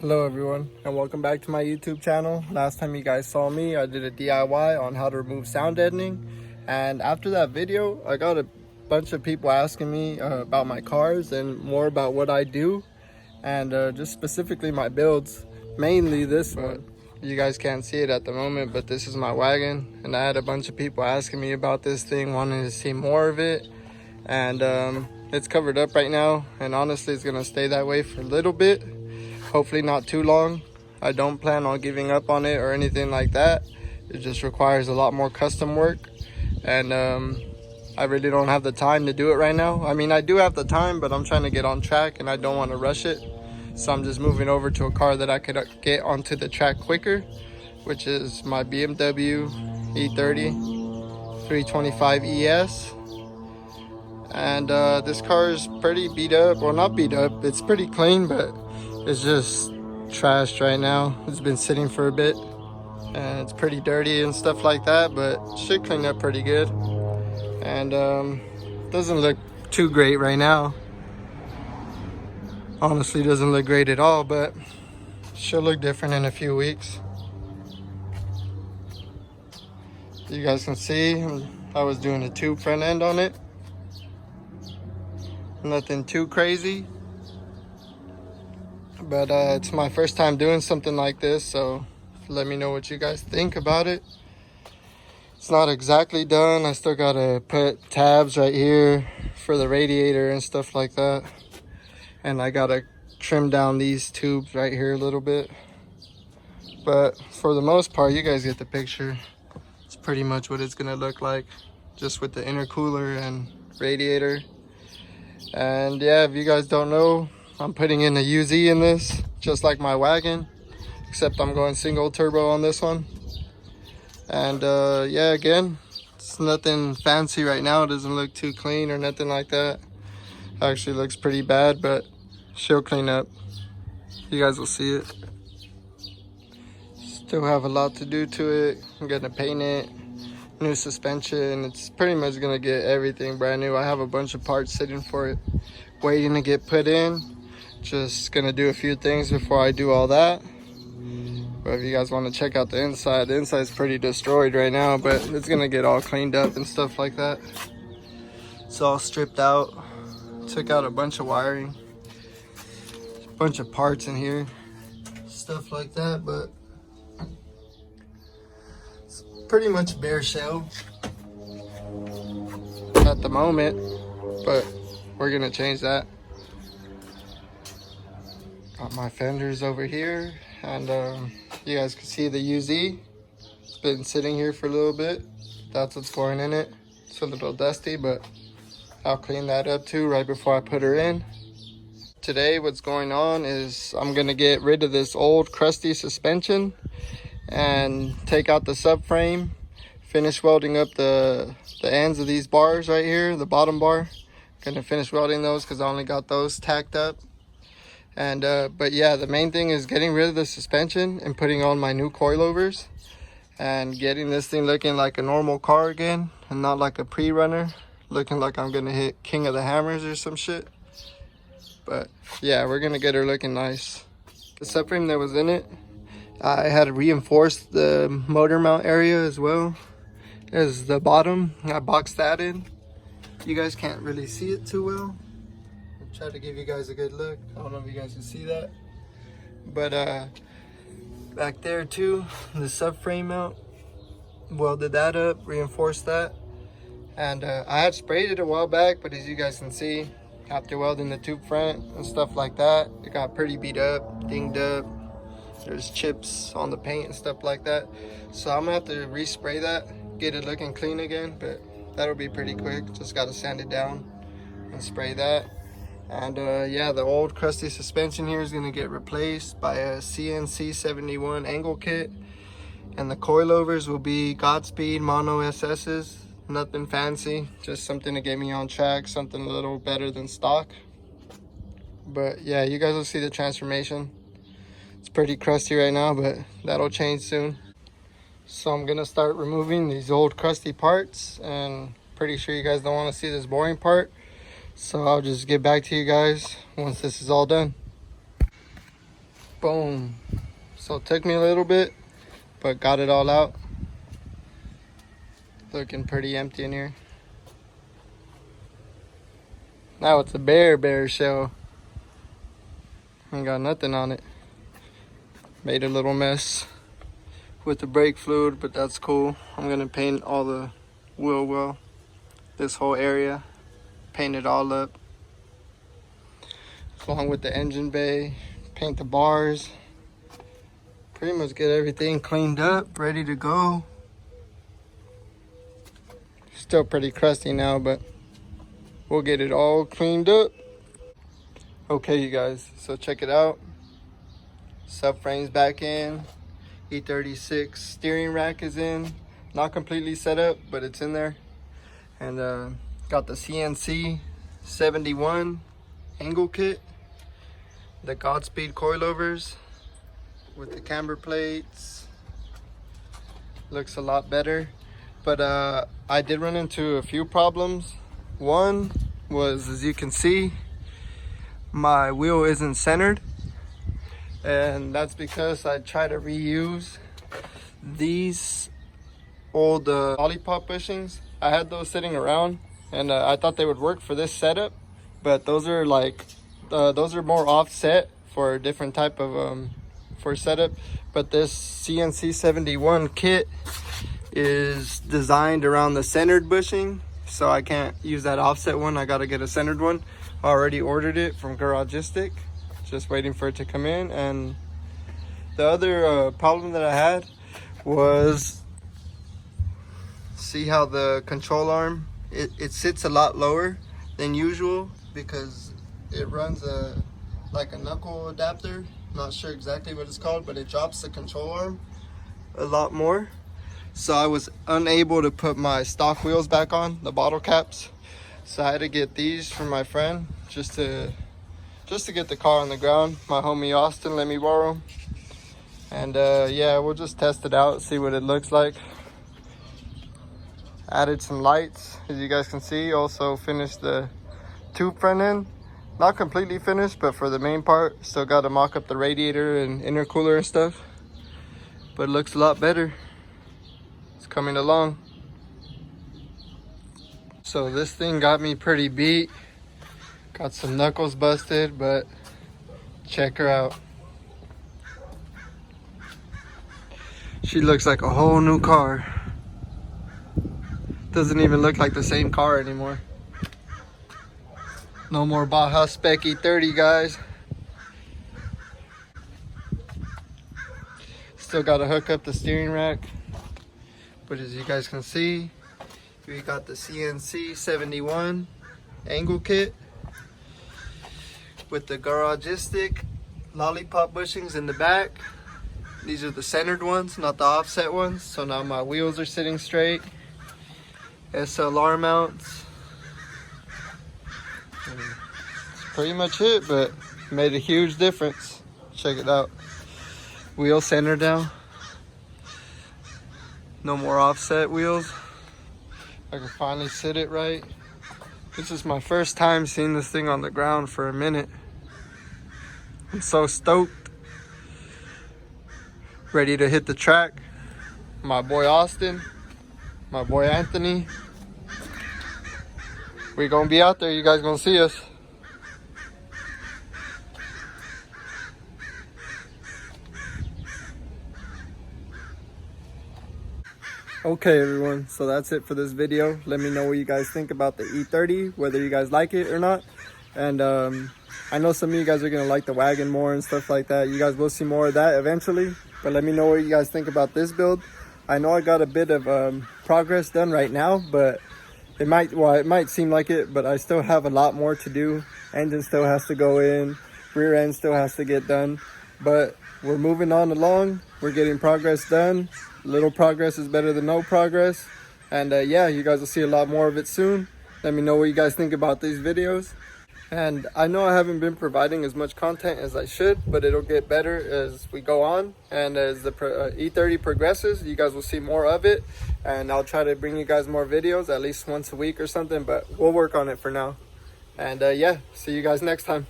Hello everyone, and welcome back to my YouTube channel. Last time you guys saw me, I did a DIY on how to remove sound deadening, and after that video I got a bunch of people asking me about my cars and more about what I do, and just specifically my builds, mainly this one. You guys can't see it at the moment, but this is my wagon, and I had a bunch of people asking me about this thing, wanting to see more of it, and it's covered up right now, and honestly it's gonna stay that way for a little bit. Hopefully not too long. I don't plan on giving up on it or anything like that. It just requires a lot more custom work, and I really don't have the time to do it right now. I mean, I do have the time, but I'm trying to get on track and I don't want to rush it. So I'm just moving over to a car that I could get onto the track quicker, which is my BMW E30 325 ES. And this car is pretty beat up. Well, not beat up, it's pretty clean, but it's just trashed right now. It's been sitting for a bit and it's pretty dirty and stuff like that, but should clean up pretty good. And doesn't look too great right now. Honestly, doesn't look great at all, but should look different in a few weeks. You guys can see I was doing a tube front end on it. Nothing too crazy. But it's my first time doing something like this, so let me know what you guys think about it. It's not exactly done. I still gotta put tabs right here for the radiator and stuff like that, and I gotta trim down these tubes right here a little bit. But for the most part, you guys get the picture. It's pretty much what it's gonna look like, just with the intercooler and radiator. And yeah, if you guys don't know, I'm putting in a UZ in this, just like my wagon, except I'm going single turbo on this one. And yeah, again, it's nothing fancy right now. It doesn't look too clean or nothing like that. Actually looks pretty bad, but she'll clean up. You guys will see it. Still have a lot to do to it. I'm gonna paint it, new suspension. It's pretty much gonna get everything brand new. I have a bunch of parts sitting for it, waiting to get put in. Just gonna do a few things before I do all that. But if you guys want to check out the inside is pretty destroyed right now, but it's gonna get all cleaned up and stuff like that. It's all stripped out. Took out a bunch of wiring, a bunch of parts in here, stuff like that, but it's pretty much bare shell at the moment, but we're gonna change that. Got my fenders over here, and you guys can see the UZ. It's been sitting here for a little bit. That's what's going in it. It's a little dusty, but I'll clean that up too right before I put her in. Today what's going on is I'm gonna get rid of this old crusty suspension and take out the subframe, finish welding up the ends of these bars right here, the bottom bar. Gonna finish welding those because I only got those tacked up. And but yeah, the main thing is getting rid of the suspension and putting on my new coilovers and getting this thing looking like a normal car again and not like a pre-runner, looking like I'm gonna hit King of the Hammers or some shit. But yeah, we're gonna get her looking nice. The subframe that was in it, I had to reinforce the motor mount area as well as the bottom. I boxed that in. You guys can't really see it too well. Try to give you guys a good look. I don't know if you guys can see that, but back there too, the subframe mount, welded that up, reinforced that, and I had sprayed it a while back, but as you guys can see, after welding the tube front and stuff like that, it got pretty beat up, dinged up. There's chips on the paint and stuff like that, so I'm gonna have to respray that, get it looking clean again, but that'll be pretty quick. Just gotta sand it down and spray that. And yeah, the old crusty suspension here is going to get replaced by a CNC 71 angle kit, and the coilovers will be Godspeed Mono SS's. Nothing fancy, just something to get me on track, something a little better than stock. But yeah, you guys will see the transformation. It's pretty crusty right now, but that'll change soon. So I'm going to start removing these old crusty parts, and pretty sure you guys don't want to see this boring part. So I'll just get back to you guys once this is all done. Boom. So it took me a little bit, but got it all out. Looking pretty empty in here. Now it's a bare shell. Ain't got nothing on it. Made a little mess with the brake fluid, but that's cool. I'm gonna paint all the wheel well. This whole area. Paint it all up. Along with the engine bay. Paint the bars. Pretty much get everything cleaned up, ready to go. Still pretty crusty now, but we'll get it all cleaned up. Okay, you guys, so check it out. Subframe's back in. E36 steering rack is in. Not completely set up, but it's in there. And got the CNC 71 angle kit. The Godspeed coilovers with the camber plates. Looks a lot better. But I did run into a few problems. One was, as you can see, my wheel isn't centered. And that's because I tried to reuse these old lollipop bushings. I had those sitting around and I thought they would work for this setup. But those are like, those are more offset for a different type of for setup. But this CNC 71 kit is designed around the centered bushing, so I can't use that offset one. I gotta get a centered one. I already ordered it from Garagistic, just waiting for it to come in. And the other problem that I had was, see how the control arm, it sits a lot lower than usual because it runs like a knuckle adapter. Not sure exactly what it's called, but it drops the control arm a lot more. So I was unable to put my stock wheels back on, the bottle caps. So I had to get these from my friend just to get the car on the ground. My homie Austin let me borrow them. And yeah, we'll just test it out, see what it looks like. Added some lights, as you guys can see. Also finished the tube front end. Not completely finished, but for the main part, still got to mock up the radiator and intercooler and stuff. But it looks a lot better. Coming along. So this thing got me pretty beat. Got some knuckles busted, but check her out. She looks like a whole new car. Doesn't even look like the same car anymore. No more Baja Spec E30, guys. Still got to hook up the steering rack. But as you guys can see, we got the CNC 71 angle kit with the Garagistic lollipop bushings in the back. These are the centered ones, not the offset ones. So now my wheels are sitting straight. SLR mounts. And that's pretty much it, but made a huge difference. Check it out. Wheel center down. No more offset wheels. I can finally sit it right. This is my first time seeing this thing on the ground for a minute. I'm so stoked. Ready to hit the track. My boy Austin, my boy Anthony. We're gonna be out there, you guys gonna see us. Okay everyone, so that's it for this video. Let me know what you guys think about the E30, whether you guys like it or not. And I know some of you guys are gonna like the Wagon more and stuff like that. You guys will see more of that eventually, but let me know what you guys think about this build. I know I got a bit of progress done right now, but it might seem like it, but I still have a lot more to do. Engine still has to go in, rear end still has to get done, but we're moving on along. We're getting progress done. Little progress is better than no progress. And yeah, you guys will see a lot more of it soon. Let me know what you guys think about these videos. And I know I haven't been providing as much content as I should, but it'll get better as we go on. And as the E30 progresses, you guys will see more of it. And I'll try to bring you guys more videos, at least once a week or something, but we'll work on it for now. And yeah, see you guys next time.